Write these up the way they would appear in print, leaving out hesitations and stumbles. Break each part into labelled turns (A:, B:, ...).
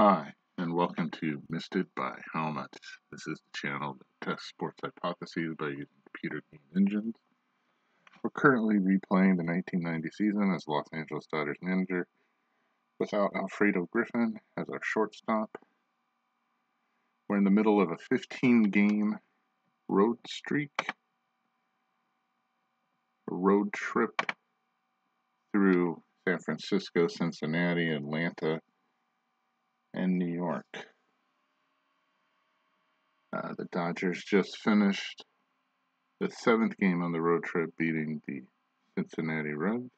A: Hi, and welcome to Missed It by How Much. This is the channel that tests sports hypotheses by using computer game engines. We're currently replaying the 1990 season as Los Angeles Dodgers manager without Alfredo Griffin as our shortstop. We're in the middle of a 15-game road streak, a road trip through San Francisco, Cincinnati, Atlanta, and New York. The Dodgers just finished the 7th game on the road trip, beating the Cincinnati Reds.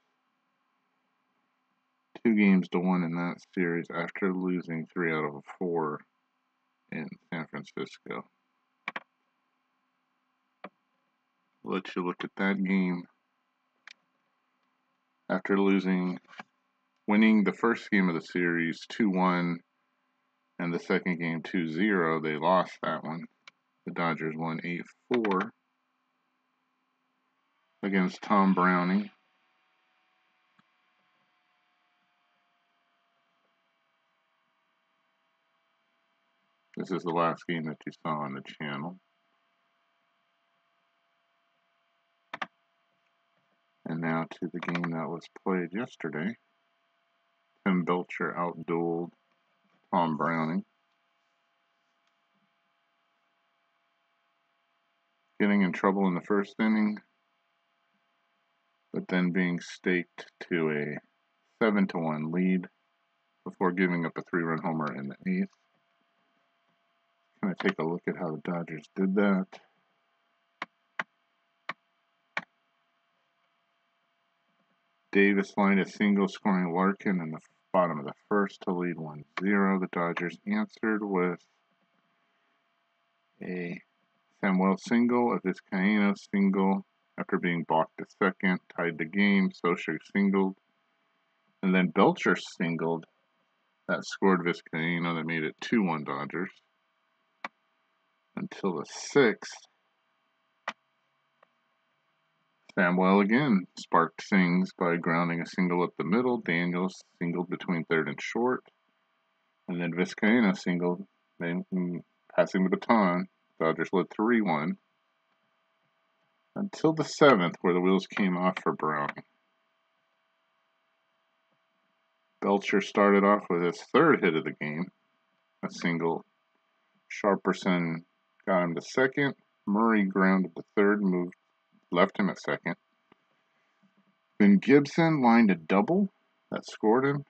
A: 2-1 in that series after losing 3 out of 4 in San Francisco. I'll let you look at that game. After winning the first game of the series 2-1 and the second game 2-0, they lost that one. The Dodgers won 8-4 against Tom Browning. This is the last game that you saw on the channel. And now to the game that was played yesterday. Tim Belcher outdueled Tom Browning, getting in trouble in the first inning, but then being staked to a 7-1 lead before giving up a 3-run homer in the 8th. Kind of take a look at how the Dodgers did that. Davis lined a single, scoring Larkin in the bottom of the first to lead 1-0. The Dodgers answered with a Samuel single, a Vizcaino single after being balked to second, tied the game. Socher singled, and then Belcher singled that scored Vizcaino that made it 2-1 Dodgers. Until the 6th, Samuel again sparked things by grounding a single up the middle. Daniels singled between third and short, and then Vizcaino singled, then passing the baton. Dodgers led 3-1 until the 7th, where the wheels came off for Browning. Belcher started off with his 3rd hit of the game, a single. Sharperson got him to second. Murray grounded to third, left him at second. Then Gibson lined a double that scored him.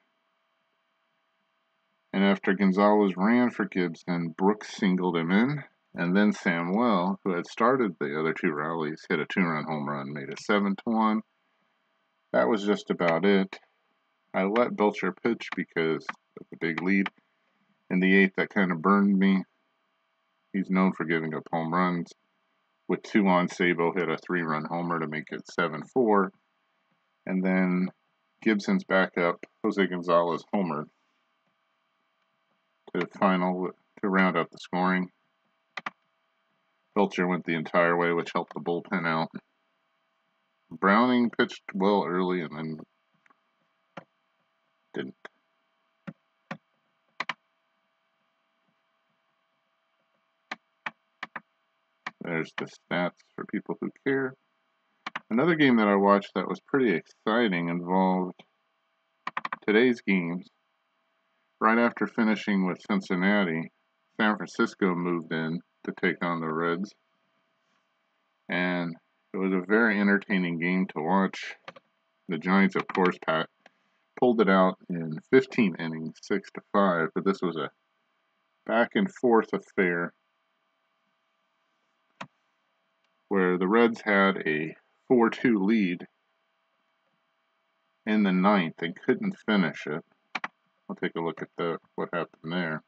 A: And after Gonzalez ran for Gibson, Brooks singled him in. And then Samuel, who had started the other 2 rallies, hit a 2-run home run, made it 7-1. That was just about it. I let Belcher pitch because of the big lead. In the 8th, that kind of burned me. He's known for giving up home runs. With 2 on, Sabo hit a 3-run homer to make it 7-4. And then Gibson's backup, Jose Gonzalez, homered to round out the scoring. Belcher went the entire way, which helped the bullpen out. Browning pitched well early and then didn't. There's the stats for people who care. Another game that I watched that was pretty exciting involved today's games. Right after finishing with Cincinnati, San Francisco moved in to take on the Reds. And it was a very entertaining game to watch. The Giants, of course, pulled it out in 15 innings, 6-5, but this was a back and forth affair where the Reds had a 4-2 lead in the 9th and couldn't finish it. I'll take a look at what happened there.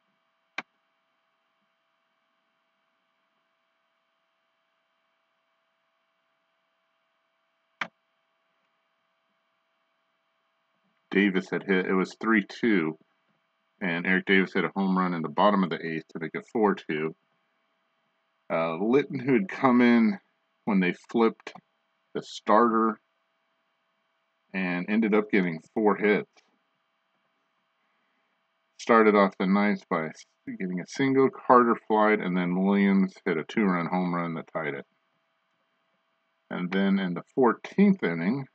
A: Davis had hit, it was 3-2, and Eric Davis hit a home run in the bottom of the 8th to make it 4-2. Litton, who had come in when they flipped the starter and ended up getting 4 hits, started off the ninth by getting a single. Carter flied, and then Williams hit a 2-run home run that tied it. And then in the 14th inning,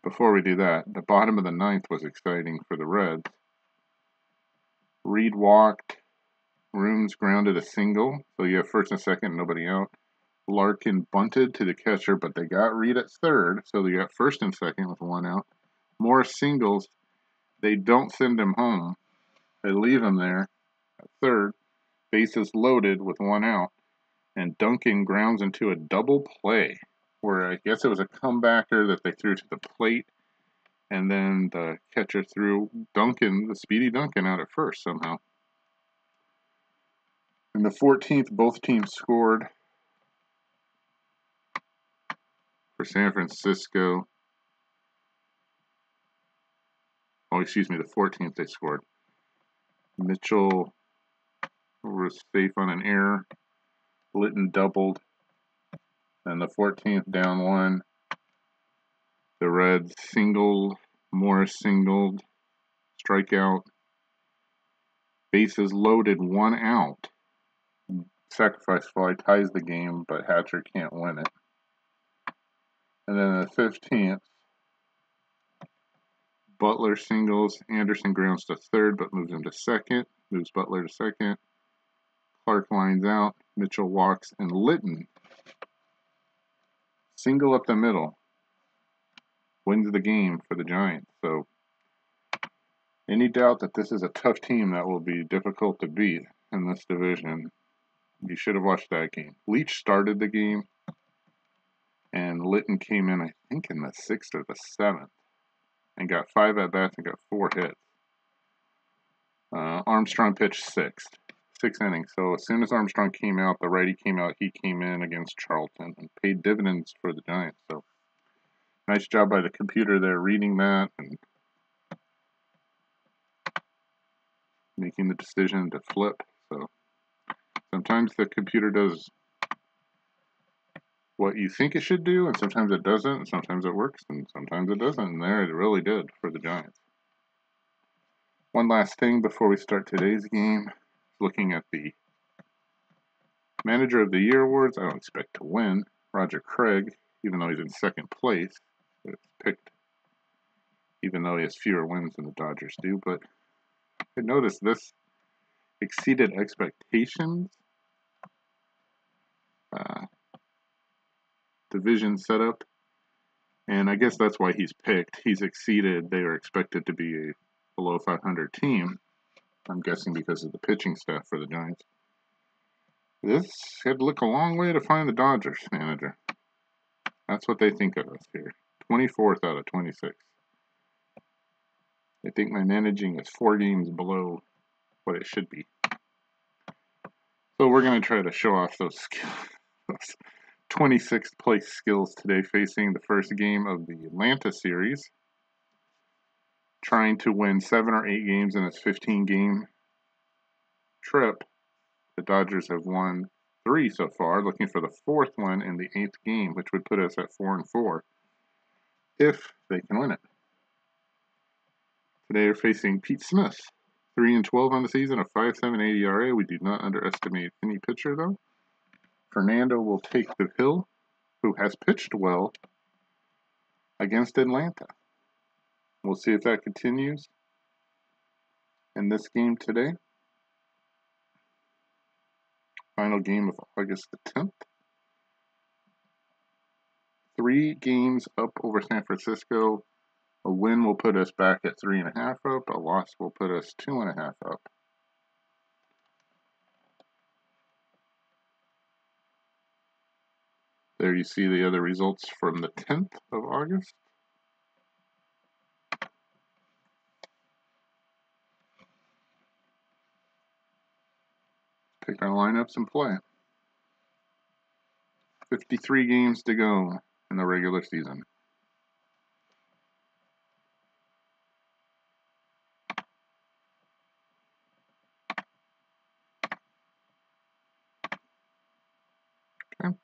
A: before we do that, the bottom of the ninth was exciting for the Reds. Reed walked, Rooms grounded a single, so you have first and second, nobody out. Larkin bunted to the catcher, but they got Reed at third, so they got first and second with 1 out. Morris singles. They don't send him home. They leave him there at third. Bases loaded with 1 out. And Duncan grounds into a double play, where I guess it was a comebacker that they threw to the plate, and then the catcher threw Duncan, the speedy Duncan, out at first somehow. In the 14th, both teams scored. For San Francisco, the 14th they scored. Mitchell was safe on an error. Litton doubled. And the 14th down 1. The Reds singled. Morris singled. Strikeout. Bases loaded, 1 out. Sacrifice fly ties the game, but Hatcher can't win it. And then the 15th, Butler singles. Anderson grounds to third, but moves him to second. Moves Butler to second. Clark lines out. Mitchell walks, and Litton, single up the middle, wins the game for the Giants. So, any doubt that this is a tough team that will be difficult to beat in this division, you should have watched that game. Leach started the game, and Litton came in, I think, in the 6th or the 7th, and got 5 at-bats and got 4 hits. Armstrong pitched 6 innings. So as soon as Armstrong came out, the righty came out, he came in against Charlton and paid dividends for the Giants. So nice job by the computer there reading that and making the decision to flip. So sometimes the computer does what you think it should do, and sometimes it doesn't, and sometimes it works, and sometimes it doesn't. And there it really did for the Giants. One last thing before we start today's game, looking at the Manager of the Year awards. I don't expect to win. Roger Craig, even though he's in second place, it's picked, even though he has fewer wins than the Dodgers do. But I noticed this exceeded expectations. Division setup, and I guess that's why he's picked. He's exceeded. They are expected to be a below 500 team. I'm guessing because of the pitching staff for the Giants. This had to look a long way to find the Dodgers manager. That's what they think of us here. 24th out of 26. I think my managing is 4 games below what it should be. So we're going to try to show off those 26th place skills today, facing the first game of the Atlanta series. Trying to win 7 or 8 games in this 15-game trip. The Dodgers have won 3 so far, looking for the 4th one in the 8th game, which would put us at 4-4 if they can win it. Today we're facing Pete Smith, 3-12 on the season, a 5.78 ERA. We do not underestimate any pitcher, though. Fernando will take the hill, who has pitched well against Atlanta. We'll see if that continues in this game today. Final game of August the 10th. 3 games up over San Francisco. A win will put us back at 3.5 up. A loss will put us 2.5 up. There you see the other results from the 10th of August. Pick our lineups and play. 53 games to go in the regular season. Okay.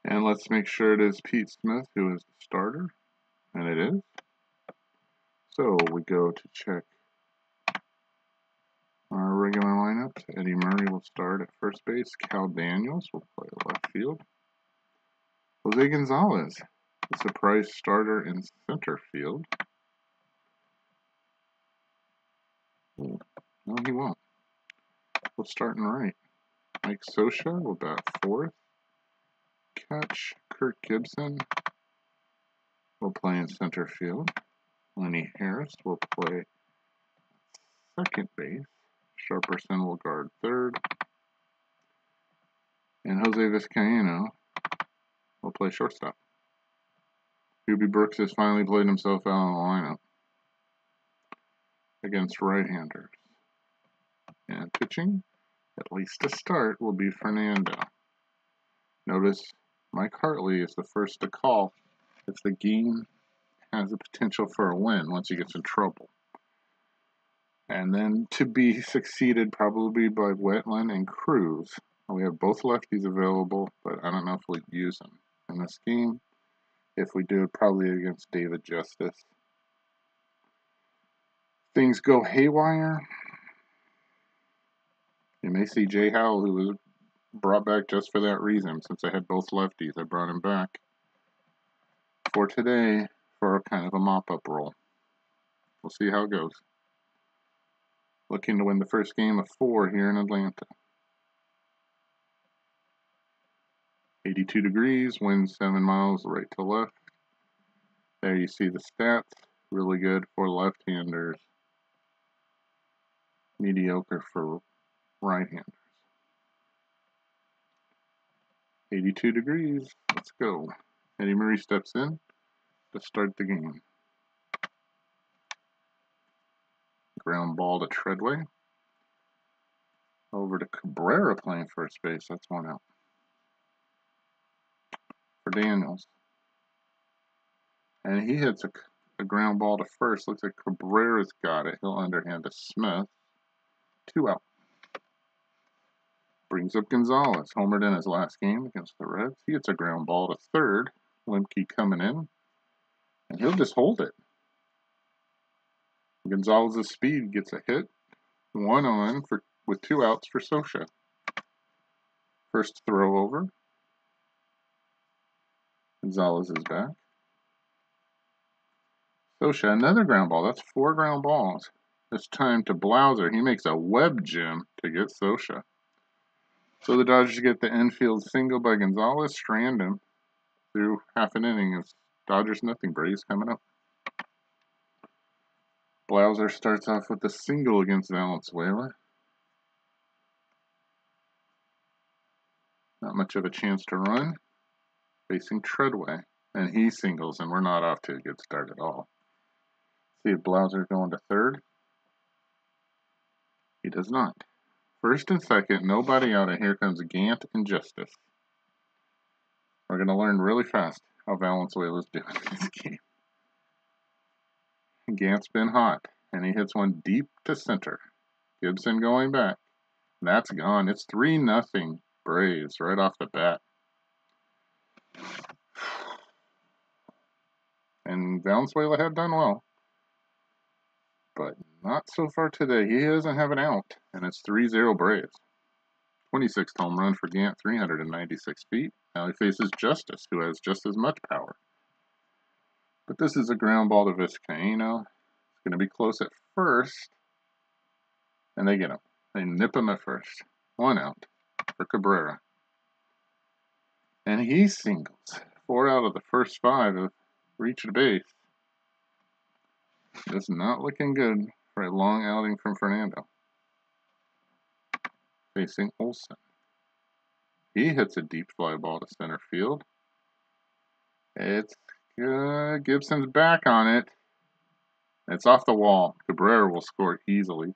A: And let's make sure it is Pete Smith who is the starter. And it is. So we go to check our regular lineups. Eddie Murray will start at first base. Cal Daniels will play left field. Jose Gonzalez, the surprise starter in center field. No, he won't. We'll start in right. Mike Scioscia will bat fourth. Catch. Kirk Gibson will play in center field. Lenny Harris will play second base. Sharperson will guard third. And Jose Vizcaino will play shortstop. Hubie Brooks has finally played himself out of the lineup against right-handers. And pitching, at least to start, will be Fernando. Notice Mike Hartley is the first to call if the game has the potential for a win once he gets in trouble. And then to be succeeded probably by Wetland and Cruz. We have both lefties available, but I don't know if we'd use them in this game. If we do, probably against David Justice. Things go haywire. You may see Jay Howell, who was brought back just for that reason. Since I had both lefties, I brought him back for today for kind of a mop-up role. We'll see how it goes. Looking to win the first game of 4 here in Atlanta. 82 degrees, wind 7 miles right to left. There you see the stats. Really good for left-handers. Mediocre for right-handers. 82 degrees. Let's go. Eddie Murray steps in to start the game. Ground ball to Treadway. Over to Cabrera playing first base. That's 1 out. For Daniels. And he hits a ground ball to first. Looks like Cabrera's got it. He'll underhand to Smith. 2 out. Brings up Gonzalez. Homered in his last game against the Reds. He hits a ground ball to third. Lemke coming in. And he'll just hold it. Gonzalez's speed gets a hit. 1 on with 2 outs for Scioscia. First throw over. Gonzalez is back. Scioscia, another ground ball. That's 4 ground balls. This time to Blauser. He makes a web gem to get Scioscia. So the Dodgers get the infield single by Gonzalez, strand him through half an inning. It's Dodgers nothing. Braves coming up. Blauser starts off with a single against Valenzuela. Not much of a chance to run. Facing Treadway. And he singles, and we're not off to a good start at all. See if Blauser going to third. He does not. First and second, nobody out, and here comes Gant and Justice. We're going to learn really fast how Valenzuela's doing in this game. Gant's been hot, and he hits one deep to center. Gibson going back. That's gone. It's 3-0 Braves right off the bat. And Valenzuela had done well. But not so far today. He doesn't have an out, and it's 3-0 Braves. 26th home run for Gant, 396 feet. Now he faces Justice, who has just as much power. But this is a ground ball to Vizcaino. It's going to be close at first. And they get him. They nip him at first. 1 out for Cabrera. And he singles. 4 out of the first 5 have reached the base. Just not looking good for a long outing from Fernando. Facing Olson. He hits a deep fly ball to center field. It's good. Gibson's back on it. It's off the wall. Cabrera will score easily.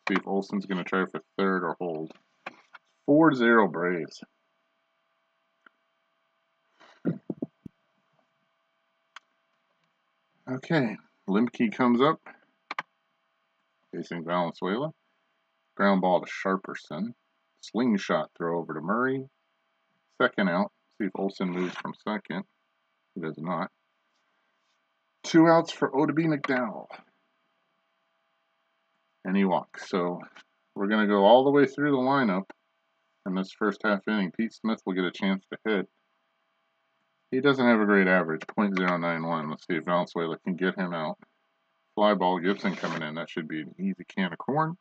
A: See if Olson's going to try for third or hold. 4-0 Braves. Okay, Lemke comes up. Facing Valenzuela. Ground ball to Sharperson. Slingshot throw over to Murray. Second out. See if Olson moves from second. He does not. 2 outs for Oddibe McDowell. And he walks. So we're going to go all the way through the lineup in this first half inning. Pete Smith will get a chance to hit. He doesn't have a great average, .091. Let's see if Valenzuela can get him out. Fly ball, Gibson coming in. That should be an easy can of corn.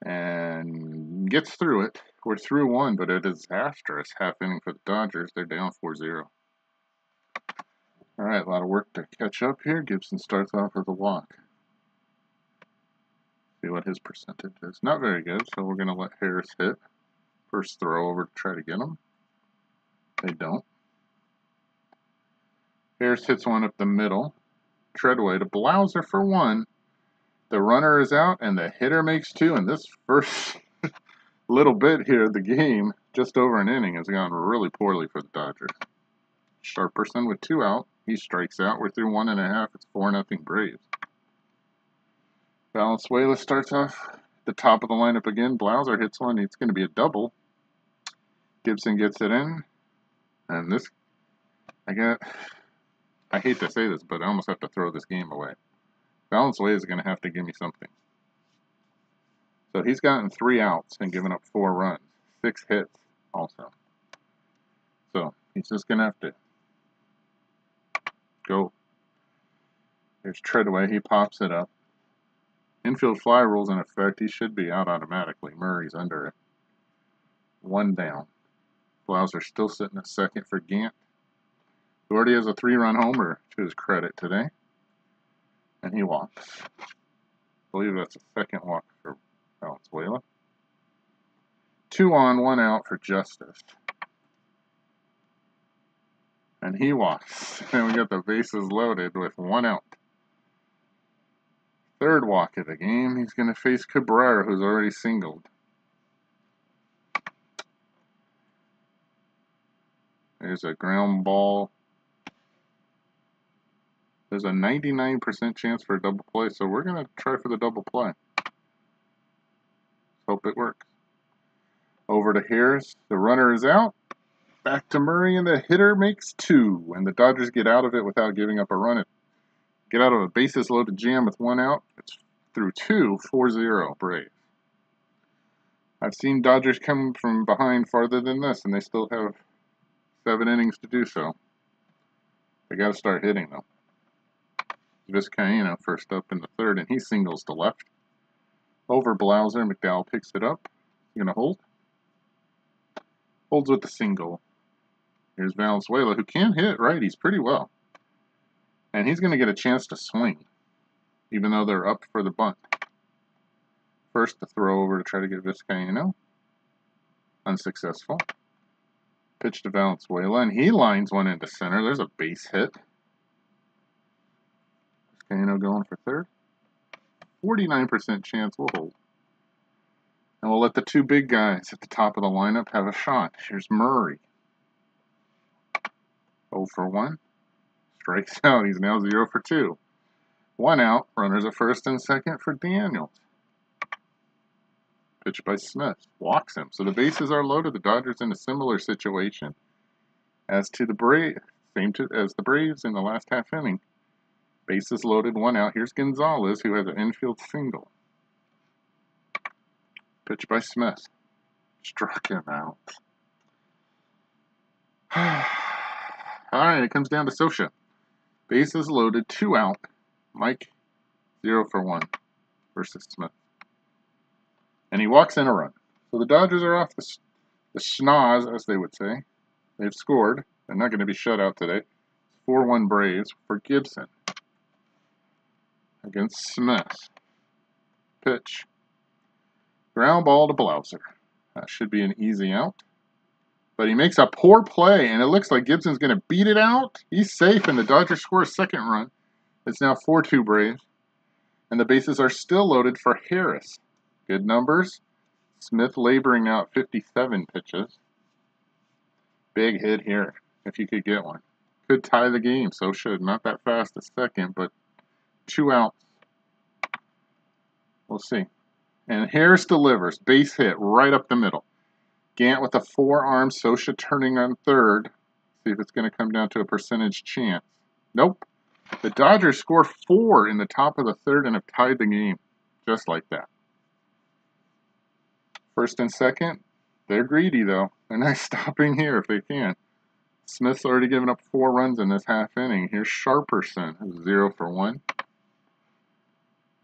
A: And gets through it. We're through one, but a disastrous half inning for the Dodgers. They're down 4-0. All right, a lot of work to catch up here. Gibson starts off with a walk. See what his percentage is. Not very good, so we're going to let Harris hit. First throw over to try to get him. They don't. Harris hits one up the middle. Treadway to Blauser for one. The runner is out, and the hitter makes two. And this first little bit here of the game, just over an inning, has gone really poorly for the Dodgers. Sharperson with 2 out. He strikes out. We're through 1.5. It's 4-0 Braves. Valenzuela starts off at the top of the lineup again. Blauser hits one. It's going to be a double. Gibson gets it in. And this, I hate to say this, but I almost have to throw this game away. Valenzuela is going to have to give me something. So he's gotten 3 outs and given up 4 runs. 6 hits also. So he's just going to have to go. There's Treadway. He pops it up. Infield fly rule's in effect. He should be out automatically. Murray's under it. 1 down. Blauser still sitting at second for Gant. Who already has a 3-run homer to his credit today. And he walks. I believe that's a second walk for Valenzuela. 2 on, 1 out for Justice. And he walks. And we got the bases loaded with 1 out. 3rd walk of the game. He's going to face Cabrera, who's already singled. There's a ground ball. There's a 99% chance for a double play, so we're going to try for the double play. Hope it works. Over to Harris. The runner is out. Back to Murray, and the hitter makes 2. And the Dodgers get out of it without giving up a run. Get out of a bases-loaded jam with 1 out. It's through 2, 4-0 Braves. I've seen Dodgers come from behind farther than this, and they still have 7 innings to do so. They got to start hitting, though. Vizcaino first up in the 3rd, and he singles to left. Over Blauser, McDowell picks it up. He's going to hold. Holds with the single. Here's Valenzuela, who can hit righties pretty well. And he's going to get a chance to swing, even though they're up for the bunt. First, the throw over to try to get Vizcaino. Unsuccessful. Pitch to Valenzuela, and he lines one into center. There's a base hit. Vizcaino going for 3rd. 49% chance we'll hold. And we'll let the 2 big guys at the top of the lineup have a shot. Here's Murray. 0 for 1. Strikes out. He's now 0 for 2. 1 out. Runners at first and second for Daniels. Pitch by Smith. Walks him. So the bases are loaded. The Dodgers in a similar situation as to the Braves. As the Braves in the last half inning. Bases loaded. 1 out. Here's Gonzalez, who has an infield single. Pitch by Smith. Struck him out. Alright, it comes down to Scioscia. Bases loaded, 2 out. Mike, 0 for 1 versus Smith. And he walks in a run. So the Dodgers are off the schnoz, as they would say. They've scored. They're not going to be shut out today. 4-1 Braves for Gibson. Against Smith. Pitch. Ground ball to Blauser. That should be an easy out. But he makes a poor play, and it looks like Gibson's going to beat it out. He's safe, and the Dodgers score a 2nd run. It's now 4-2 Braves. And the bases are still loaded for Harris. Good numbers. Smith laboring out 57 pitches. Big hit here, if you could get one. Could tie the game, Scioscia. Not that fast a second, but 2 outs. We'll see. And Harris delivers. Base hit right up the middle. Gant with a forearm. Scioscia turning on 3rd. See if it's going to come down to a percentage chance. Nope. The Dodgers score 4 in the top of the third and have tied the game. Just like that. First and second, they're greedy though. They're not stopping here if they can. Smith's already given up 4 runs in this half inning. Here's Sharperson, who's 0 for 1.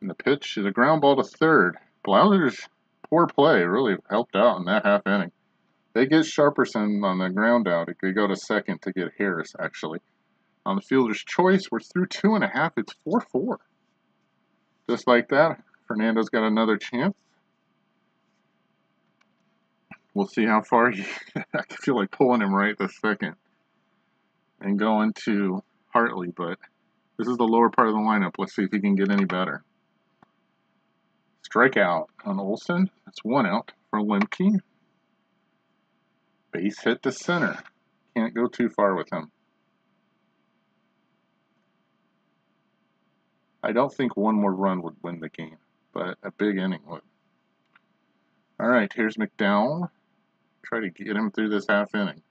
A: And the pitch is a ground ball to third. Blauser's poor play really helped out in that half inning. They get Sharperson on the ground out. It could go to second to get Harris, actually. On the fielder's choice, we're through 2.5. It's 4-4. Just like that, Fernando's got another chance. We'll see how far he... I feel like pulling him right this second and going to Hartley, but this is the lower part of the lineup. Let's see if he can get any better. Strikeout on Olson. That's 1 out for Lemke. Base hit to center. Can't go too far with him. I don't think one more run would win the game, but a big inning would. All right, here's McDowell. Try to get him through this half inning.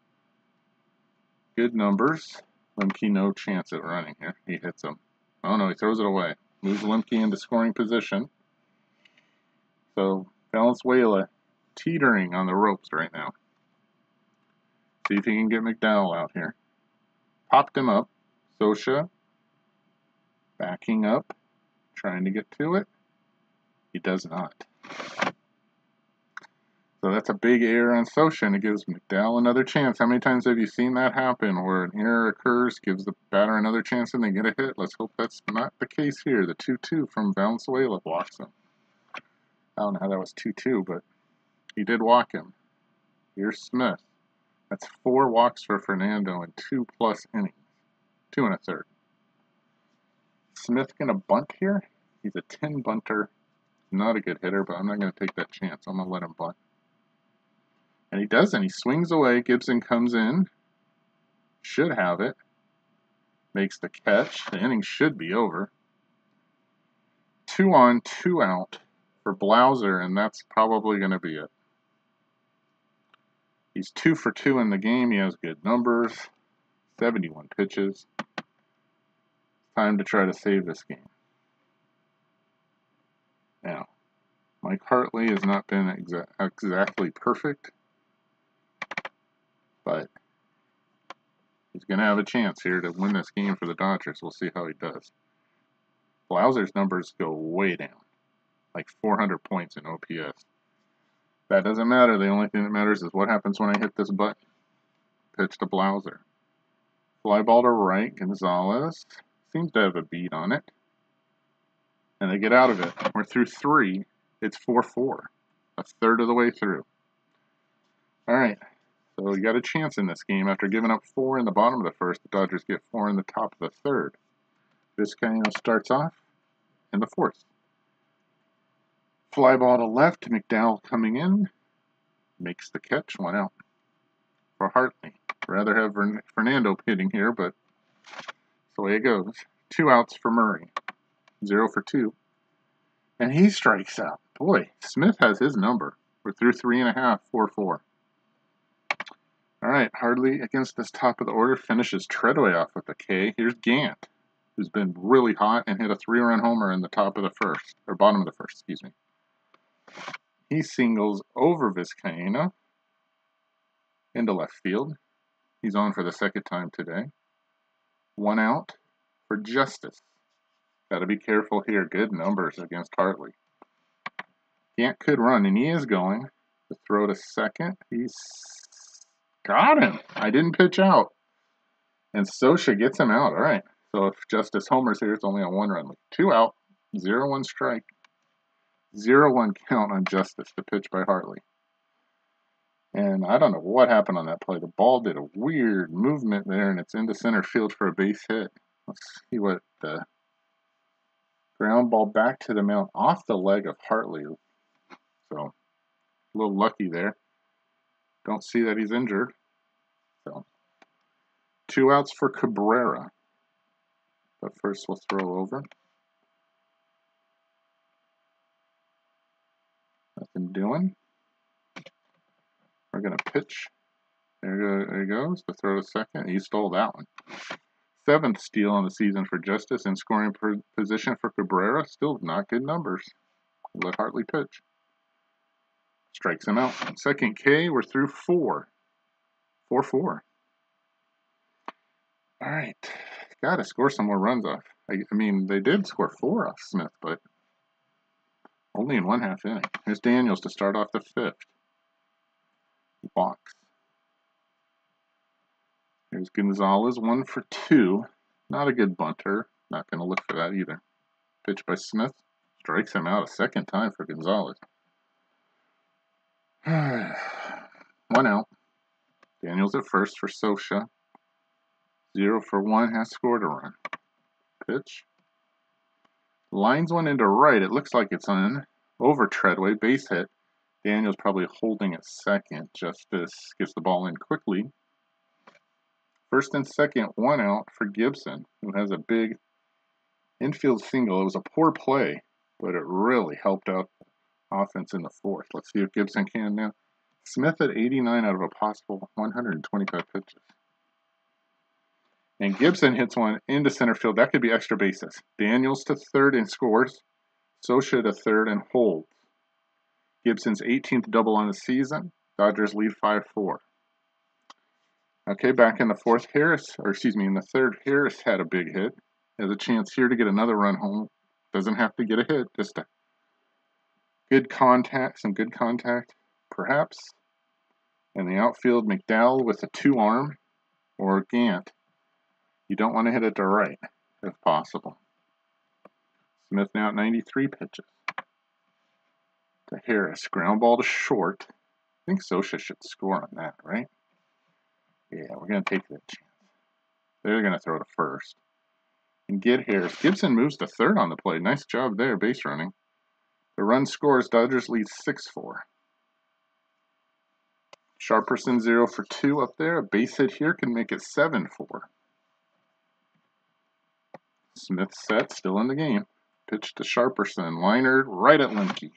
A: Good numbers. Lemke no chance at running here. He hits him. Oh no, he throws it away. Moves Lemke into scoring position. So Valenzuela teetering on the ropes right now. See if he can get McDowell out here. Popped him up. Scioscia backing up, trying to get to it. He does not. So that's a big error on Scioscia, and it gives McDowell another chance. How many times have you seen that happen, where an error occurs, gives the batter another chance, and they get a hit? Let's hope that's not the case here. The 2-2 from Valenzuela walks him. I don't know how that was 2-2, but he did walk him. Here's Smith. That's 4 walks for Fernando in 2+ innings. 2 1/3. Smith gonna bunt here. He's a 10 bunter. Not a good hitter, but I'm not gonna take that chance. I'm gonna let him bunt. And he doesn't. He swings away. Gibson comes in. Should have it. Makes the catch. The inning should be over. 2 on, 2 out for Blauser, and that's probably going to be it. He's 2 for 2 in the game. He has good numbers. 71 pitches. Time to try to save this game. Now, Mike Hartley has not been exactly perfect, but he's going to have a chance here to win this game for the Dodgers. We'll see how he does. Blauser's numbers go way down, like 400 points in OPS. That doesn't matter. The only thing that matters is what happens when I hit this button. Pitch to Blauser. Fly ball to right. Gonzalez seems to have a beat on it. And they get out of it. We're through 3. It's 4-4. A third of the way through. All right. So we got a chance in this game. After giving up 4 in the bottom of the first, the Dodgers get 4 in the top of the third. Vizcaino starts off in the 4th. Fly ball to left. McDowell coming in. Makes the catch. 1 out for Hartley. Rather have Fernando hitting here, but that's the way it goes. 2 outs for Murray. 0 for 2. And he strikes out. Boy, Smith has his number. We're through 3.5, 4-4. All right, Hartley against this top of the order finishes Treadway off with a K. Here's Gant, who's been really hot and hit a 3-run homer in the top of the first, or bottom of the first, excuse me. He singles over Vizcaino into left field. He's on for the second time today. 1 out for Justice. Got to be careful here. Good numbers against Hartley. Gant could run, and he is going. The throw to second. He's got him. I didn't pitch out. And Scioscia gets him out. All right. So if Justice homers here, it's only a 1-run lead. 2 out. 0-1 strike. 0-1 count on Justice to pitch by Hartley. And I don't know what happened on that play. The ball did a weird movement there, and it's into center field for a base hit. Let's see what the ground ball back to the mound off the leg of Hartley. So, a little lucky there. Don't see that he's injured. So, 2 outs for Cabrera. But first we'll throw over. Nothing doing. We're going to pitch. There he goes. The throw to second. He stole that one. 7th steal on the season for Justice and scoring position for Cabrera. Still not good numbers. Let Hartley pitch. Strikes him out. Second K, we're through 4. 4-4. All right. Got to score some more runs off. I mean, they did score 4 off Smith, but only in 1/2 inning. Here's Daniels to start off the 5th. Walks. Here's Gonzalez, 1 for 2. Not a good bunter. Not going to look for that either. Pitch by Smith. Strikes him out a second time for Gonzalez. 1 out. Daniels at first for Scioscia. 0 for 1. Has scored a run. Pitch. Lines one into right. It looks like it's on over Treadway. Base hit. Daniels probably holding at second. Justice gets the ball in quickly. First and second, 1 out for Gibson, who has a big infield single. It was a poor play, but it really helped out the offense in the 4th. Let's see if Gibson can now. Smith at 89 out of a possible 125 pitches. And Gibson hits one into center field. That could be extra bases. Daniels to 3rd and scores. Scioscia to 3rd and holds. Gibson's 18th double on the season. Dodgers lead 5-4. Okay, back in the 4th, in the 3rd, Harris had a big hit. Has a chance here to get another run home. Doesn't have to get a hit, just a good contact, some good contact, perhaps. In the outfield, McDowell with a 2-arm or Gant. You don't want to hit it to right, if possible. Smith now at 93 pitches. To Harris, ground ball to short. I think Scioscia should score on that, right? Yeah, we're going to take that chance. They're going to throw to first. And get Harris. Gibson moves to 3rd on the play. Nice job there, base running. The run scores. Dodgers lead 6-4. Sharperson 0 for 2 up there. A base hit here can make it 7-4. Smith set, still in the game. Pitch to Sharperson. Liner right at Lemke.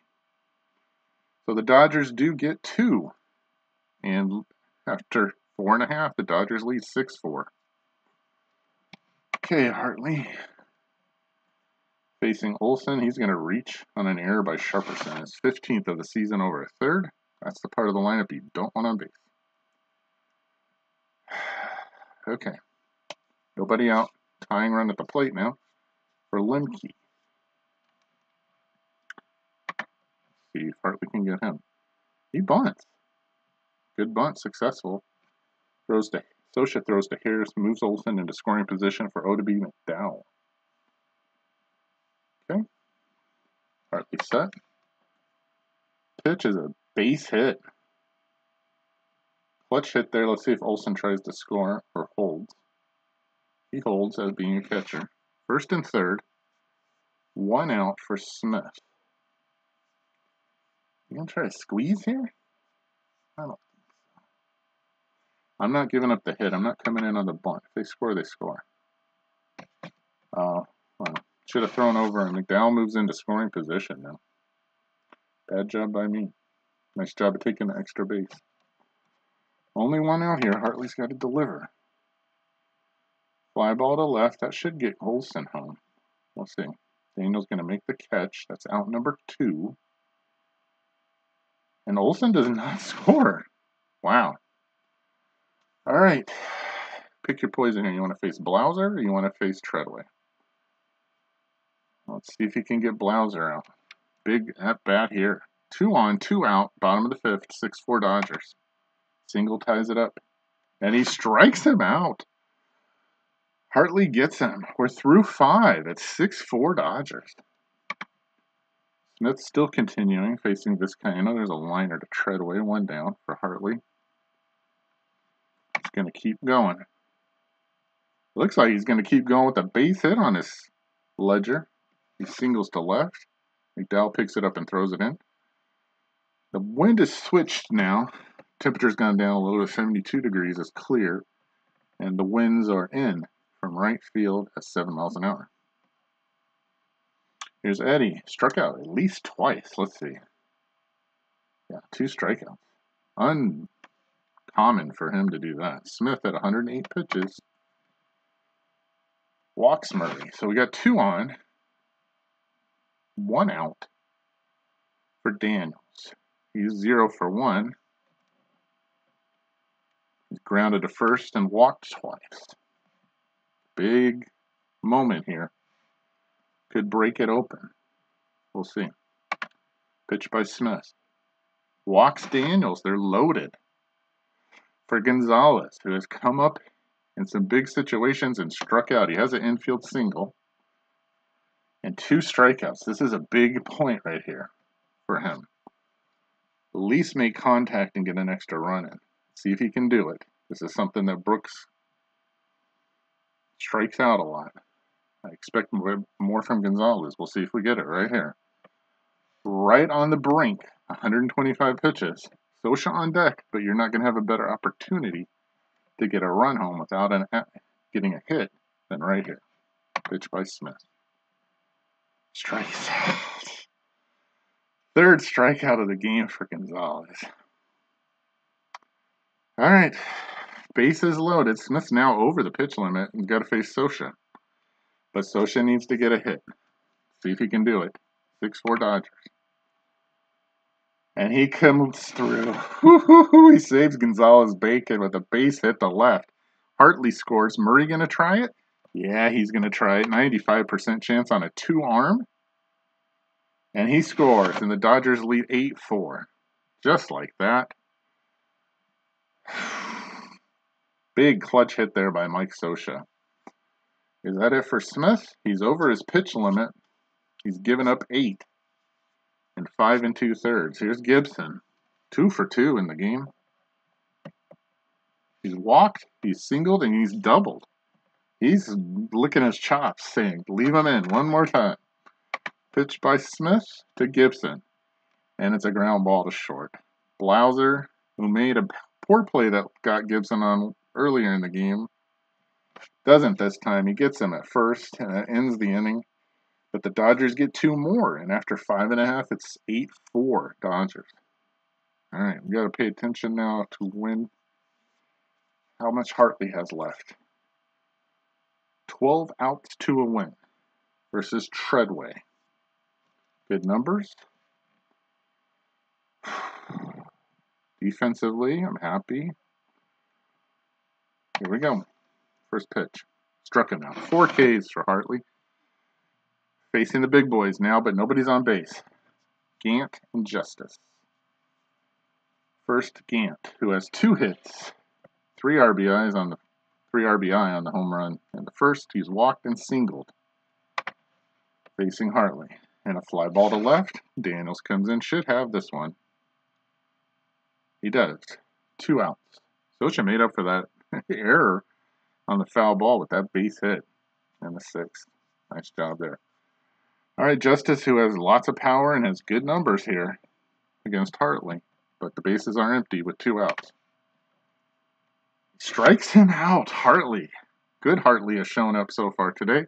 A: So the Dodgers do get 2. And after 4.5, the Dodgers lead 6-4. Okay, Hartley. Facing Olson, he's going to reach on an error by Sharperson. His 15th of the season over a 3rd. That's the part of the lineup you don't want on base. Okay. Nobody out. Tying run at the plate now for Lemke. See if Hartley can get him. He bunts. Good bunt, successful. Scioscia throws to Harris, moves Olson into scoring position for O.B. McDowell. Okay. Hartley set. Pitch is a base hit. Clutch hit there. Let's see if Olson tries to score or holds. He holds as being a catcher. 1st and 3rd. 1 out for Smith. You gonna try to squeeze here? I don't think so. I'm not giving up the hit. I'm not coming in on the bunt. If they score, they score. Well, should have thrown over, and McDowell moves into scoring position now. Bad job by me. Nice job of taking the extra base. Only 1 out here. Hartley's got to deliver. Fly ball to left. That should get Olson home. We'll see. Daniel's going to make the catch. That's out number 2. And Olson does not score. Wow. All right. Pick your poison here. You want to face Blauser or you want to face Treadway? Let's see if he can get Blauser out. Big at bat here. 2 on, 2 out. Bottom of the 5th. 6-4 Dodgers. Single ties it up. And he strikes him out. Hartley gets him. We're through 5. It's 6-4 Dodgers. Smith still continuing, facing Vizcaino. There's a liner to Treadway. 1 down for Hartley. He's going to keep going. Looks like he's going to keep going with a base hit on his ledger. He singles to left. McDowell picks it up and throws it in. The wind is switched now. Temperature's gone down a little to 72 degrees. It's clear. And the winds are in from right field at 7 miles an hour. Here's Eddie. Struck out at least twice. Let's see. Yeah, 2 strikeouts. Uncommon for him to do that. Smith at 108 pitches. walks Murray. So we got 2 on, 1 out for Daniels. He's 0 for 1. He's grounded to first and walked twice. Big moment here. Could break it open. We'll see. Pitch by Smith. Walks Daniels. They're loaded. For Gonzalez, who has come up in some big situations and struck out. He has an infield single and 2 strikeouts. This is a big point right here for him. At least make contact and get an extra run in. See if he can do it. This is something that Brooks strikes out a lot. I expect more from Gonzalez. We'll see if we get it right here. Right on the brink, 125 pitches. Scioscia on deck, but you're not going to have a better opportunity to get a run home without getting a hit than right here. Pitch by Smith. Strikes out. 3rd strikeout of the game for Gonzalez. All right, bases loaded. Smith's now over the pitch limit and got to face Scioscia. But Scioscia needs to get a hit. See if he can do it. 6-4 Dodgers. And he comes through. He saves Gonzalez Bacon with a base hit to left. Hartley scores. Murray going to try it? Yeah, he's going to try it. 95% chance on a 2-arm. And he scores. And the Dodgers lead 8-4. Just like that. Big clutch hit there by Mike Scioscia. Is that it for Smith? He's over his pitch limit. He's given up 8 in 5 2/3. Here's Gibson. 2 for 2 in the game. He's walked, he's singled, and he's doubled. He's licking his chops, saying, leave him in one more time. Pitch by Smith to Gibson. And it's a ground ball to short. Blauser, who made a poor play that got Gibson on earlier in the game, doesn't this time. He gets him at first, and it ends the inning. But the Dodgers get 2 more, and after 5.5, it's 8-4 Dodgers. All right, we got to pay attention now to win. How much Hartley has left. 12 outs to a win versus Treadway. Good numbers. Defensively, I'm happy. Here we go. First pitch. Struck him out. 4 Ks for Hartley. Facing the big boys now, but nobody's on base. Gant and Justice. First, Gant, who has 2 hits, 3 RBI on the home run. And the first, he's walked and singled. Facing Hartley. And a fly ball to left. Daniels comes in. Should have this one. He does. 2 outs. Scioscia made up for that error on the foul ball with that base hit in the 6th. Nice job there. All right, Justice, who has lots of power and has good numbers here against Hartley, but the bases are empty with 2 outs. Strikes him out. Hartley. Good Hartley has shown up so far today.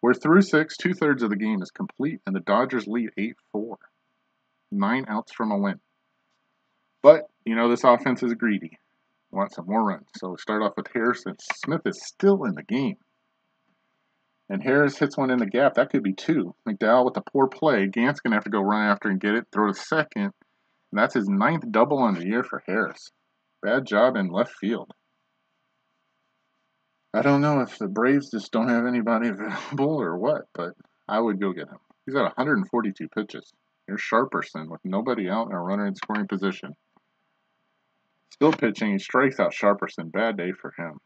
A: We're through 6. 2/3 of the game is complete, and the Dodgers lead 8-4. 9 outs from a win. But, you know, this offense is greedy. Want some more runs. So we start off with Harrison. Smith is still in the game. And Harris hits one in the gap. That could be 2. McDowell with a poor play. Gant's going to have to go run after and get it. Throw to second. And that's his 9th double on the year for Harris. Bad job in left field. I don't know if the Braves just don't have anybody available or what, but I would go get him. He's got 142 pitches. Here's Sharperson with nobody out and a runner in scoring position. Still pitching. He strikes out Sharperson. Bad day for him.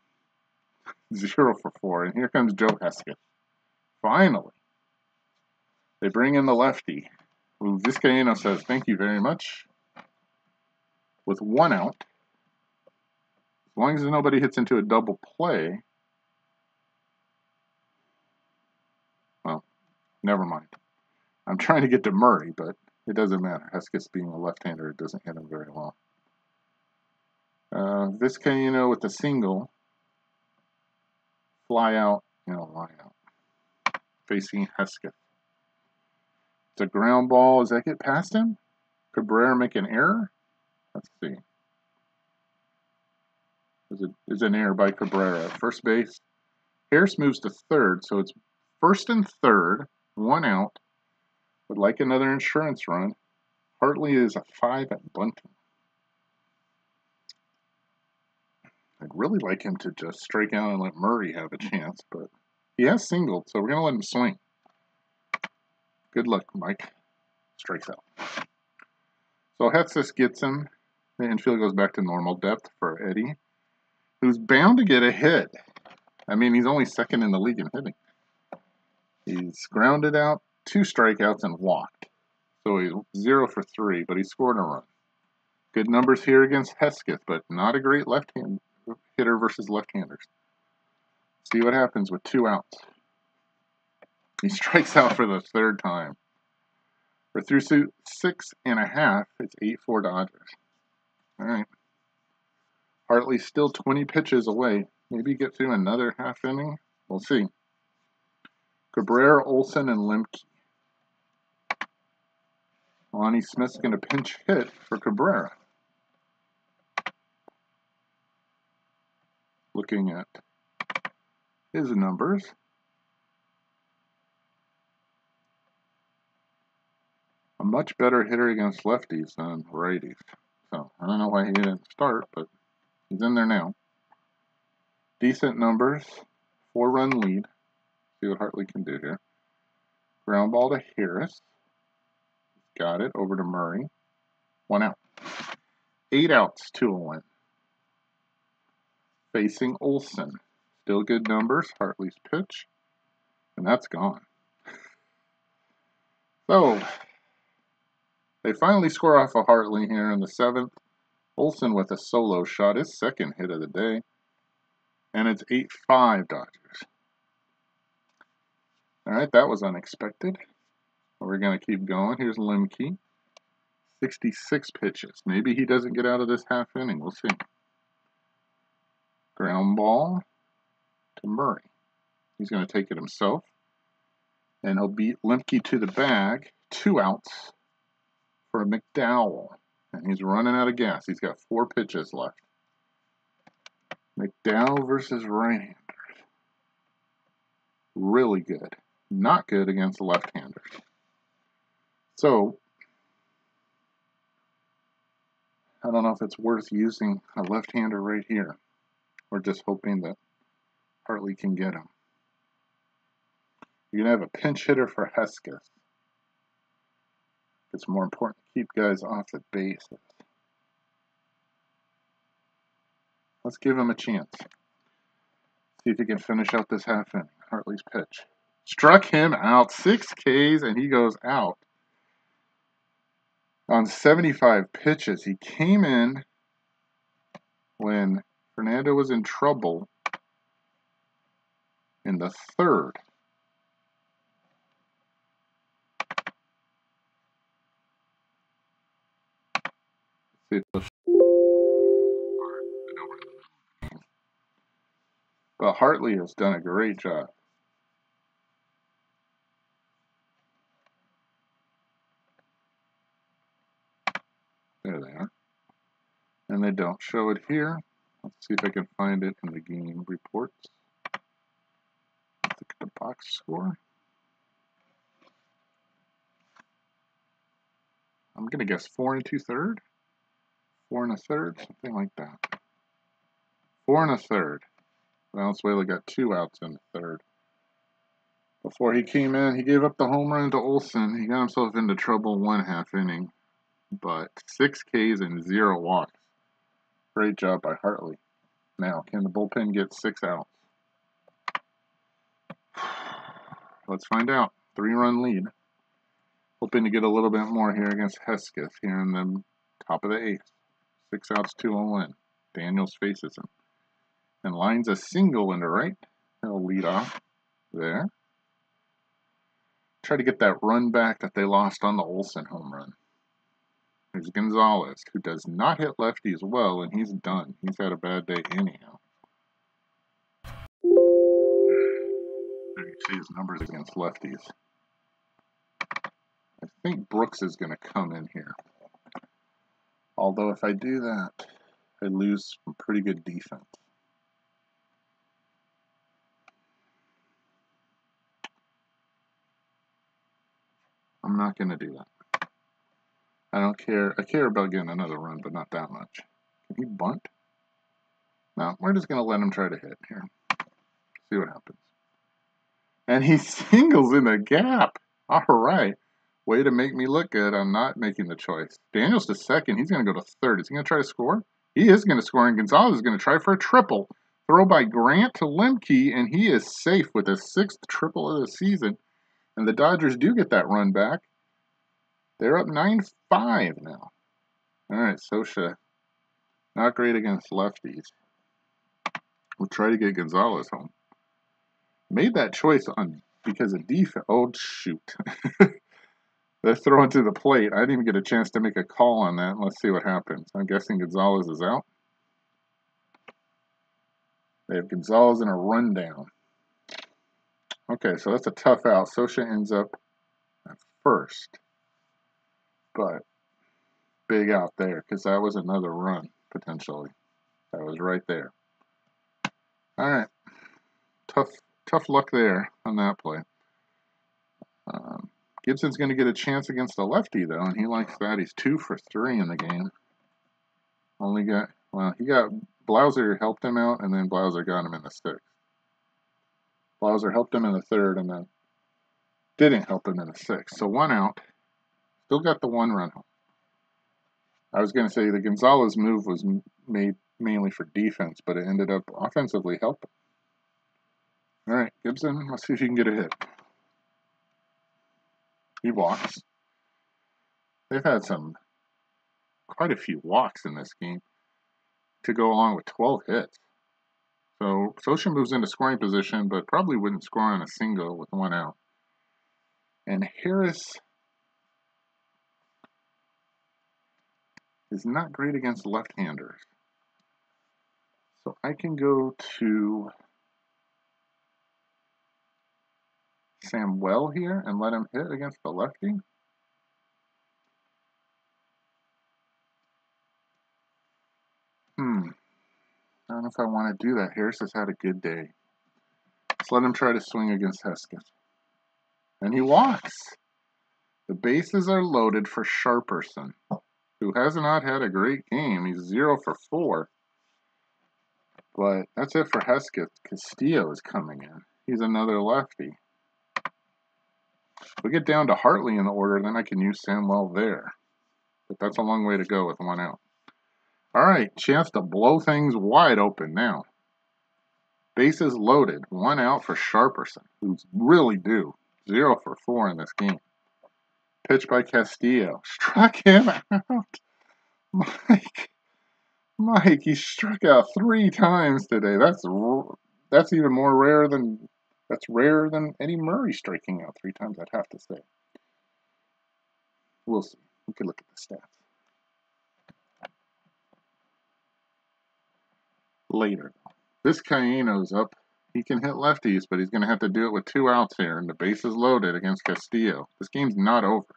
A: 0 for 4. And here comes Joe Hesketh. Finally. They bring in the lefty. Who Vizcaíno says, thank you very much. With 1 out. As long as nobody hits into a double play. Well, never mind. I'm trying to get to Murray, but it doesn't matter. Hesketh being a left-hander, it doesn't hit him very well. Vizcaíno with the single. Fly out and a line out. Facing Hesketh. It's a ground ball. Does that get past him? Cabrera make an error? Let's see. There's an error by Cabrera at first base. Harris moves to third, so it's first and third, 1 out. Would like another insurance run. Hartley is a 5 at bunting. I'd really like him to just strike out and let Murray have a chance, but he has singled, so we're going to let him swing. Good luck, Mike. Strikes out. So Hesketh gets him. The infield goes back to normal depth for Eddie, who's bound to get a hit. I mean, he's only second in the league in hitting. He's grounded out, 2 strikeouts, and walked. So he's 0 for 3, but he scored a run. Good numbers here against Hesketh, but not a great left-hand hitter versus left-handers. See what happens with 2 outs. He strikes out for the 3rd time. We're through 6.5. It's 8-4 Dodgers. All right. Hartley's still 20 pitches away. Maybe get through another half inning. We'll see. Cabrera, Olson, and Lemke. Lonnie Smith's going to pinch hit for Cabrera. Looking at his numbers. A much better hitter against lefties than righties. So, I don't know why he didn't start, but he's in there now. Decent numbers. 4-run lead. See what Hartley can do here. Ground ball to Harris. Got it. Over to Murray. 1 out. 8 outs, 2-1. Facing Olson. Still good numbers. Hartley's pitch. And that's gone. So, they finally score off of Hartley here in the 7th. Olson with a solo shot. His 2nd hit of the day. And it's 8-5 Dodgers. Alright, that was unexpected. We're going to keep going. Here's Lemke. 66 pitches. Maybe he doesn't get out of this half inning. We'll see. Ground ball to Murray. He's going to take it himself. And he'll beat Lemke to the bag. 2 outs for McDowell. And he's running out of gas. He's got 4 pitches left. McDowell versus right-handers. Really good. Not good against left-handers. So, I don't know if it's worth using a left-hander right here. Or just hoping that Hartley can get him. You're going to have a pinch hitter for Hesketh. It's more important to keep guys off the bases. Let's give him a chance. See if he can finish out this half inning. Hartley's pitch. Struck him out. 6 Ks and he goes out. On 75 pitches. He came in when Fernando was in trouble in the 3rd. But Hartley has done a great job. There they are. And they don't show it here. Let's see if I can find it in the game reports. Let's look at the box score. I'm going to guess 4 2/3. 4 1/3, something like that. 4 1/3. Valenzuela got 2 outs in the 3rd. Before he came in, he gave up the home run to Olson. He got himself into trouble 1 half inning. But 6 Ks and 0 walks. Great job by Hartley. Now, can the bullpen get 6 outs? Let's find out. 3-run lead. Hoping to get a little bit more here against Hesketh here in the top of the 8th. 6 outs, 2-0. Daniels faces him. And lines a single into right. He'll lead off there. Try to get that run back that they lost on the Olson home run. There's Gonzalez, who does not hit lefties well, and he's done. He's had a bad day anyhow. There you see his numbers against lefties. I think Brooks is going to come in here. Although if I do that, I lose some pretty good defense. I'm not going to do that. I don't care. I care about getting another run, but not that much. Can he bunt? No, we're just going to let him try to hit here. See what happens. And he singles in the gap. All right. Way to make me look good. I'm not making the choice. Daniels to second. He's going to go to third. Is he going to try to score? He is going to score, and Gonzalez is going to try for a triple. Throw by Grant to Lemke, and he is safe with his 6th triple of the season. And the Dodgers do get that run back. They're up 9-5 now. All right, Scioscia. Not great against lefties. We'll try to get Gonzalez home. Made that choice because of defense. Oh, shoot. They're throwing to the plate. I didn't even get a chance to make a call on that. Let's see what happens. I'm guessing Gonzalez is out. They have Gonzalez in a rundown. Okay, so that's a tough out. Scioscia ends up at first. But big out there because that was another run, potentially. That was right there. All right. Tough luck there on that play. Gibson's going to get a chance against a lefty, though, and he likes that. He's 2 for 3 in the game. Blauser helped him out, and then Blauser got him in the 6th. Blauser helped him in the 3rd, and then didn't help him in the 6th. So 1 out. Still got the 1 run home. I was going to say the Gonzalez move was made mainly for defense, but it ended up offensively helping. All right, Gibson, let's see if you can get a hit. He walks. They've had quite a few walks in this game to go along with 12 hits. So Scioscia moves into scoring position, but probably wouldn't score on a single with 1 out. And Harris is not great against left-handers. So I can go to Samuel here and let him hit against the lefty. I don't know if I want to do that. Harris has had a good day. Let's let him try to swing against Hesketh. And he walks. The bases are loaded for Sharperson, who has not had a great game. He's 0 for 4. But that's it for Hesketh. Castillo is coming in. He's another lefty. If we get down to Hartley in the order, then I can use Samuel there. But that's a long way to go with 1 out. All right, chance to blow things wide open now. Bases loaded. 1 out for Sharperson, who's really due. 0 for 4 in this game. Pitch by Castillo. Struck him out. Mike, he struck out 3 times today. That's even more rare than Eddie Murray striking out 3 times, I'd have to say. We'll see. We could look at the stats later. This Cayeno's up. He can hit lefties, but he's going to have to do it with 2 outs here, and the base is loaded against Castillo. This game's not over,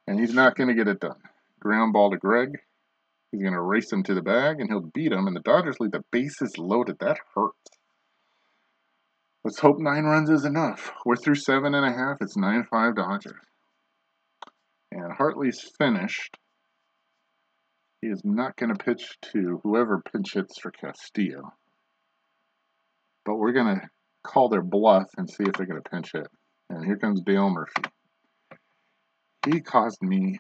A: and he's not going to get it done. Ground ball to Greg. He's going to race him to the bag, and he'll beat him, and the Dodgers leave the bases loaded. That hurts. Let's hope 9 runs is enough. We're through 7.5. It's 9-5 Dodgers. And Hartley's finished. He is not going to pitch to whoever pinch hits for Castillo. But we're going to call their bluff and see if they're going to pinch hit. And here comes Dale Murphy. He caused me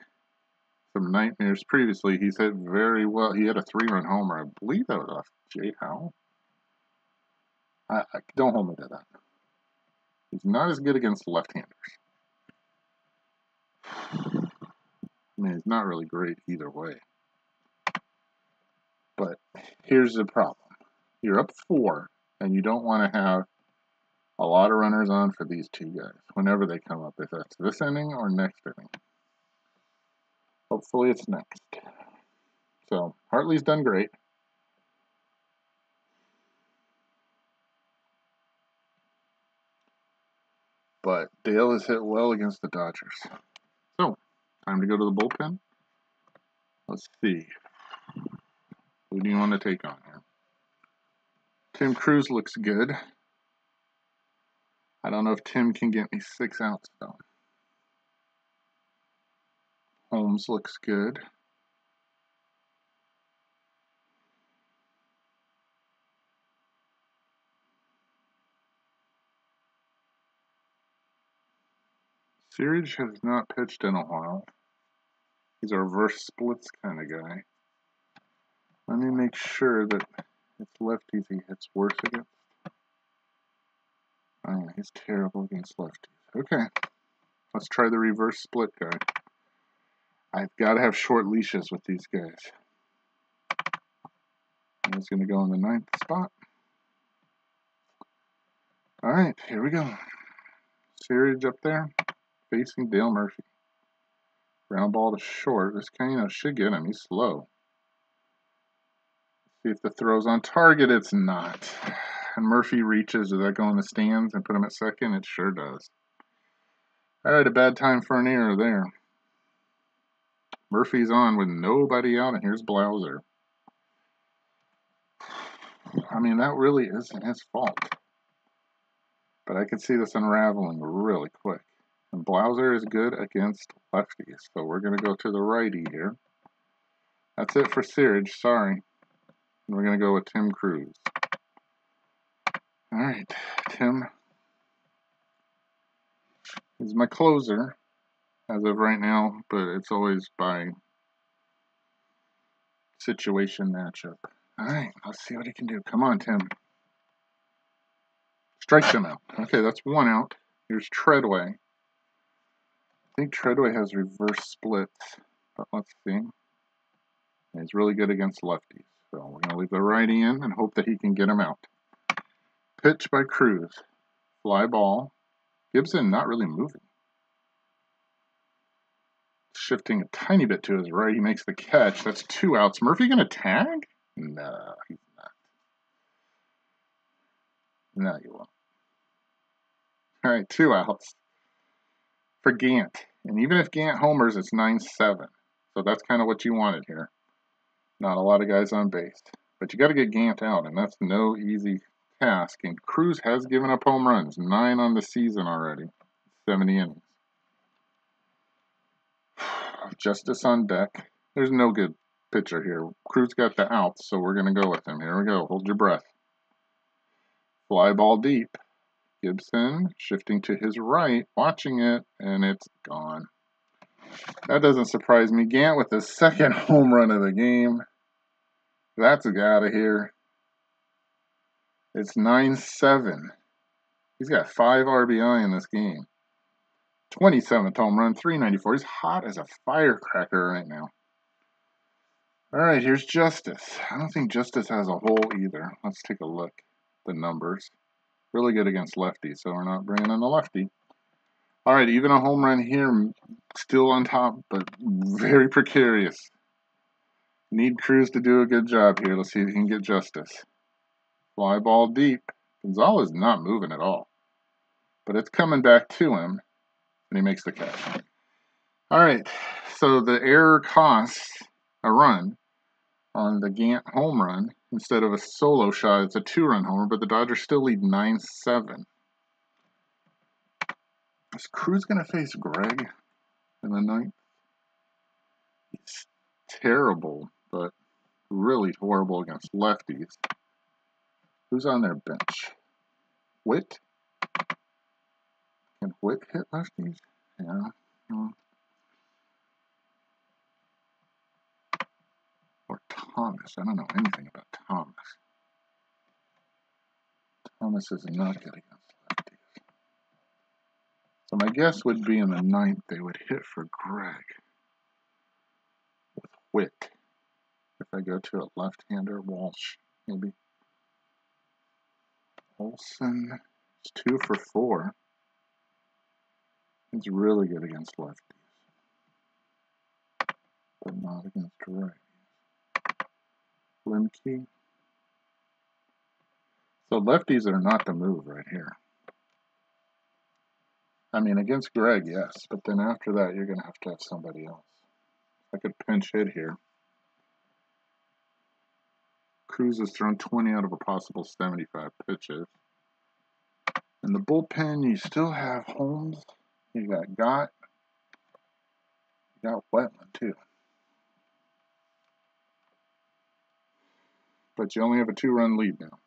A: some nightmares previously. He's hit very well. He had a 3-run homer. I believe that was off Jay Howell. I don't hold me to that. He's not as good against left-handers. I mean, he's not really great either way. But here's the problem. You're up 4, and you don't want to have a lot of runners on for these 2 guys whenever they come up, if that's this inning or next inning. Hopefully it's next. So, Hartley's done great. But Dale has hit well against the Dodgers. So, time to go to the bullpen. Let's see. Who do you want to take on here? Tim Cruz looks good. I don't know if Tim can get me 6 outs, though. Holmes looks good. Searage has not pitched in a while. He's a reverse splits kind of guy. Let me make sure that it's lefties he hits worse against. Oh, he's terrible against lefties. Okay, let's try the reverse split guy. I've got to have short leashes with these guys. He's going to go in the 9th spot. All right, here we go. Searage up there, facing Dale Murphy. Ground ball to short. This Kano should get him. He's slow. See if the throw's on target. It's not. And Murphy reaches. Does that go in the stands and put him at second? It sure does. All right, a bad time for an error there. Murphy's on with nobody out, and here's Blauser. I mean, that really isn't his fault. But I could see this unraveling really quick. And Blauser is good against lefties, so we're going to go to the righty here. That's it for Searage, sorry. And we're going to go with Tim Crews. All right, Tim is my closer as of right now, but it's always by situation matchup. All right, let's see what he can do. Come on, Tim. Strike them out. Okay, that's one out. Here's Treadway. I think Treadway has reverse splits, but let's see. He's really good against lefties, so we're going to leave the righty in and hope that he can get him out. Pitch by Crews. Fly ball. Gibson not really moving. Shifting a tiny bit to his right. He makes the catch. That's 2 outs. Murphy going to tag? No, he's not. No, you won't. All right, 2 outs for Gant. And even if Gant homers, it's 9-7. So that's kind of what you wanted here. Not a lot of guys on base. But you got to get Gant out, and that's no easy task. And Crews has given up home runs. 9 on the season already. 70 innings. Justice on deck. There's no good pitcher here. Crews got the outs, so we're going to go with him. Here we go. Hold your breath. Fly ball deep. Gibson shifting to his right, watching it, and it's gone. That doesn't surprise me. Gant with the 2nd home run of the game. That's out of here. It's 9-7. He's got 5 RBI in this game. 27th home run, 394. He's hot as a firecracker right now. All right, here's Justice. I don't think Justice has a hole either. Let's take a look. The numbers. Really good against lefties, so we're not bringing in the lefty. All right, even a home run here, still on top, but very precarious. Need Crews to do a good job here. Let's see if he can get Justice. Fly ball deep. Gonzalez not moving at all, but it's coming back to him, and he makes the catch. All right, so the error costs a run on the Gant home run. Instead of a solo shot, it's a 2-run homer, but the Dodgers still lead 9-7. Is Crews going to face Greg in the 9th? He's terrible, but really horrible against lefties. Who's on their bench? Witt? Can Witt hit lefties? Yeah. Or Thomas. I don't know anything about Thomas. Thomas is not good against lefties. So my guess would be in the 9th they would hit for Greg with Witt. If I go to a left-hander, Walsh, maybe. Olsen is 2 for 4. He's really good against lefties, but not against righties. Limke. So lefties are not the move right here. I mean, against Greg, yes, but then after that, you're going to have somebody else. I could pinch hit here. Crews has thrown 20 out of a possible 75 pitches. In the bullpen, you still have Holmes. You got Gott. got a wet one too. But you only have a 2-run lead now.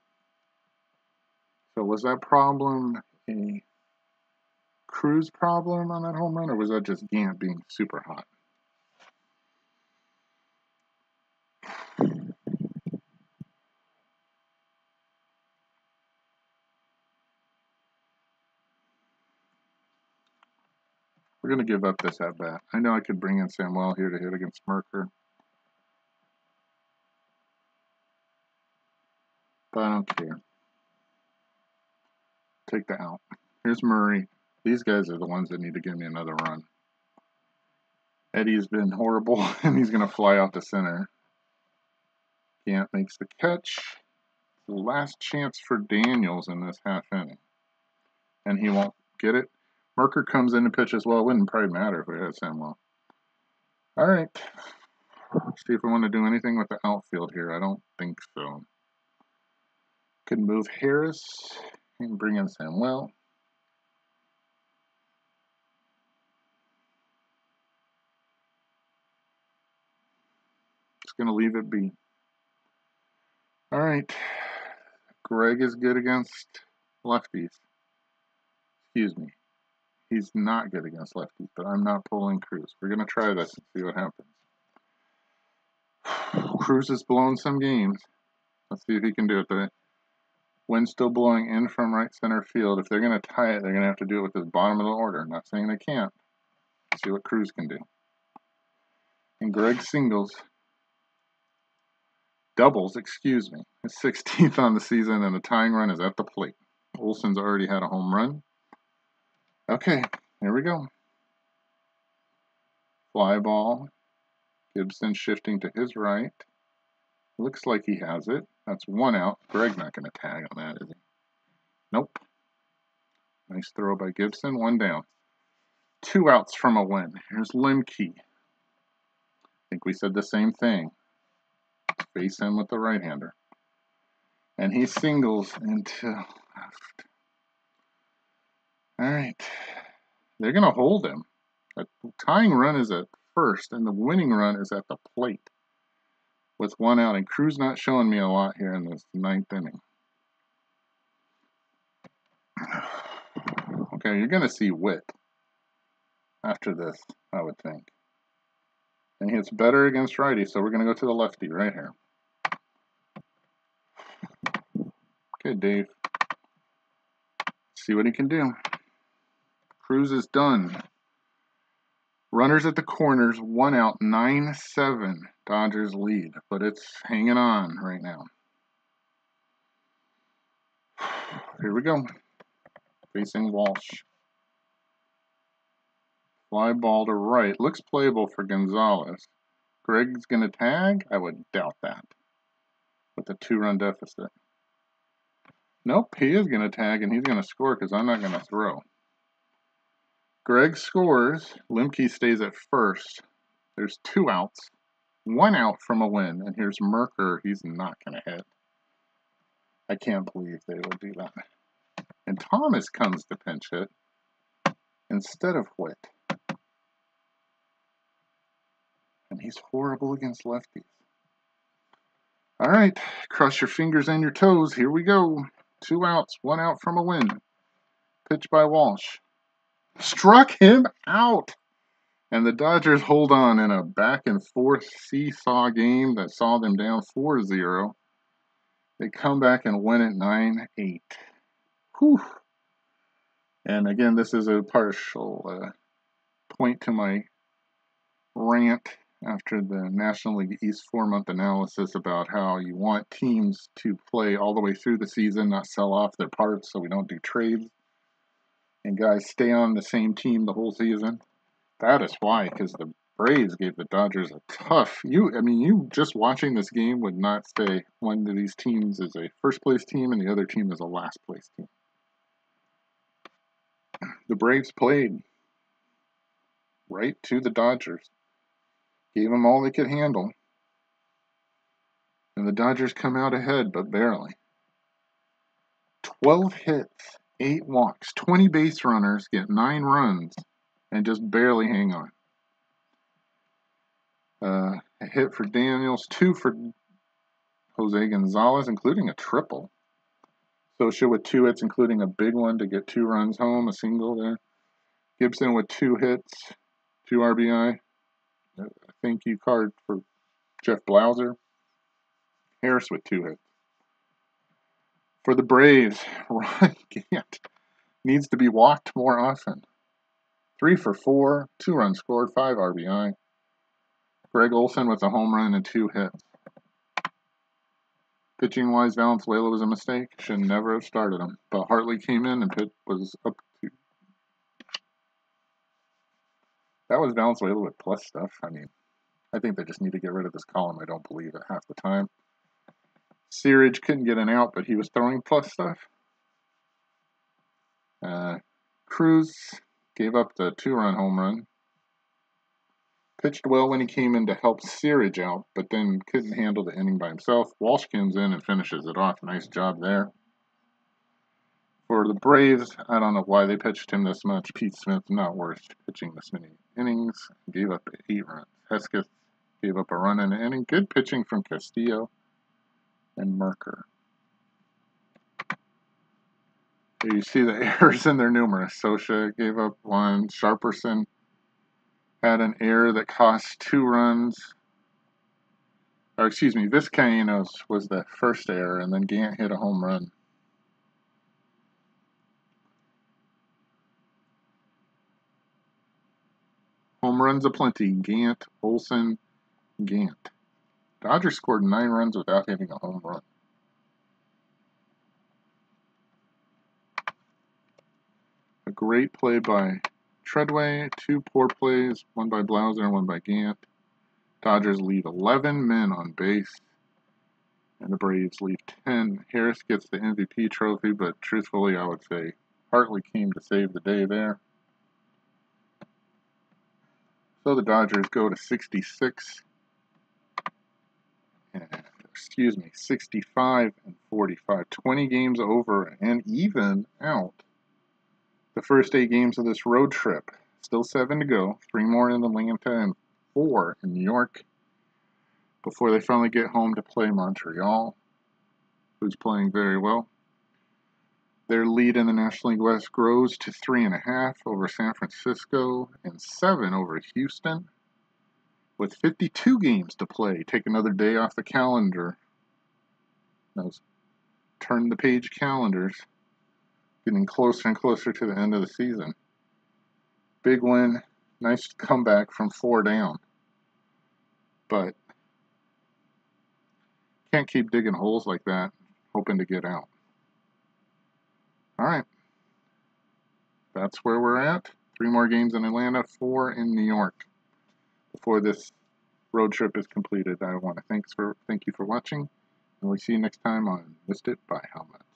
A: So was that problem a Cruz problem on that home run, or was that just Gant being super hot? We're going to give up this at bat. I know I could bring in Samuel here to hit against Merker, but I don't care. Take the out. Here's Murray. These guys are the ones that need to give me another run. Eddie's been horrible, and he's going to fly out to center. Gant makes the catch. Last chance for Daniels in this half inning. And he won't get it. Merker comes in to pitch as well. It wouldn't probably matter if we had Samuel. All right. Let's see if we want to do anything with the outfield here. I don't think so. Could move Harris and bring in Samuel. Just going to leave it be. All right. Greg is good against lefties. Excuse me. He's not good against lefties, but I'm not pulling Cruz. We're going to try this and see what happens. Cruz has blown some games. Let's see if he can do it. The wind's still blowing in from right center field. If they're going to tie it, they're going to have to do it with this bottom of the order. I'm not saying they can't. Let's see what Cruz can do. And Greg singles. Doubles, excuse me. His 16th on the season, and the tying run is at the plate. Olson's already had a home run. Okay, here we go. Fly ball. Gibson shifting to his right. Looks like he has it. That's 1 out. Greg not going to tag on that, is he? Nope. Nice throw by Gibson. 1 down. 2 outs from a win. Here's Lemke. I think we said the same thing. Face him with the right-hander. And he singles into left. All right. They're going to hold him. The tying run is at first, and the winning run is at the plate with 1 out. And Cruz not showing me a lot here in this 9th inning. Okay, you're going to see Witt after this, I would think. And he hits better against righty, so we're going to go to the lefty right here. Okay, Dave. See what he can do. Cruz is done. Runners at the corners, 1 out, 9-7. Dodgers lead, but it's hanging on right now. Here we go. Facing Walsh. Fly ball to right. Looks playable for Gonzalez. Greg's going to tag? I would doubt that. With a 2-run deficit. Nope, he is going to tag, and he's going to score because I'm not going to throw. Greg scores. Lemke stays at first. There's 2 outs. 1 out from a win. And here's Merker. He's not going to hit. I can't believe they would do that. And Thomas comes to pinch hit instead of Witt. And he's horrible against lefties. All right, cross your fingers and your toes. Here we go. 2 outs, 1 out from a win. Pitch by Walsh. Struck him out. And the Dodgers hold on in a back and forth seesaw game that saw them down 4-0. They come back and win it 9-8. Whew. And again, this is a partial point to my rant after the National League East 4-month analysis about how you want teams to play all the way through the season, not sell off their parts so we don't do trades. And guys stay on the same team the whole season. That is why, because the Braves gave the Dodgers a tough. You just watching this game would not say one of these teams is a first place team and the other team is a last place team. The Braves played right to the Dodgers, gave them all they could handle, and the Dodgers come out ahead, but barely. 12 hits, 8 walks, 20 base runners, get 9 runs, and just barely hang on. A hit for Daniels, 2 for Jose Gonzalez, including a triple. Socha with 2 hits, including a big one to get 2 runs home, a single there. Gibson with 2 hits, 2 RBI. A thank you card for Jeff Blauser. Harris with 2 hits. For the Braves, Ron Gant needs to be walked more often. 3 for 4, 2 runs scored, 5 RBI. Greg Olson with a home run and 2 hits. Pitching-wise, Valenzuela was a mistake. Should never have started him. But Hartley came in and was up to... That was Valenzuela with plus stuff. I mean, I think they just need to get rid of this column. I don't believe it half the time. Searage couldn't get an out, but he was throwing plus stuff. Cruz gave up the 2-run home run. Pitched well when he came in to help Searage out, but then couldn't handle the inning by himself. Walsh comes in and finishes it off. Nice job there. For the Braves, I don't know why they pitched him this much. Pete Smith, not worth pitching this many innings. Gave up 8 runs. Hesketh gave up a run in an inning. Good pitching from Castillo and Merker. Here you see the errors, and they're numerous. Socha gave up 1. Sharperson had an error that cost 2 runs. Or excuse me, Vizcaínos was the first error, and then Gant hit a home run. Home runs aplenty. Gant, Olson, Gant. Dodgers scored 9 runs without hitting a home run. A great play by Treadway, 2 poor plays, 1 by Blauser and 1 by Gant. Dodgers leave 11 men on base, and the Braves leave 10. Harris gets the MVP trophy, but truthfully, I would say Hartley came to save the day there. So the Dodgers go to 66, and, 65 and 45. 20 games over and even out. The first 8 games of this road trip. Still 7 to go. 3 more in Atlanta and 4 in New York before they finally get home to play Montreal, who's playing very well. Their lead in the National League West grows to 3.5 over San Francisco and 7 over Houston. With 52 games to play, take another day off the calendar. Those turn the page calendars. Getting closer and closer to the end of the season. Big win. Nice comeback from 4 down. But can't keep digging holes like that, hoping to get out. Alright. That's where we're at. 3 more games in Atlanta, 4 in New York. Before this road trip is completed, I want to thank you for watching. And we'll see you next time on Missed It by How Much.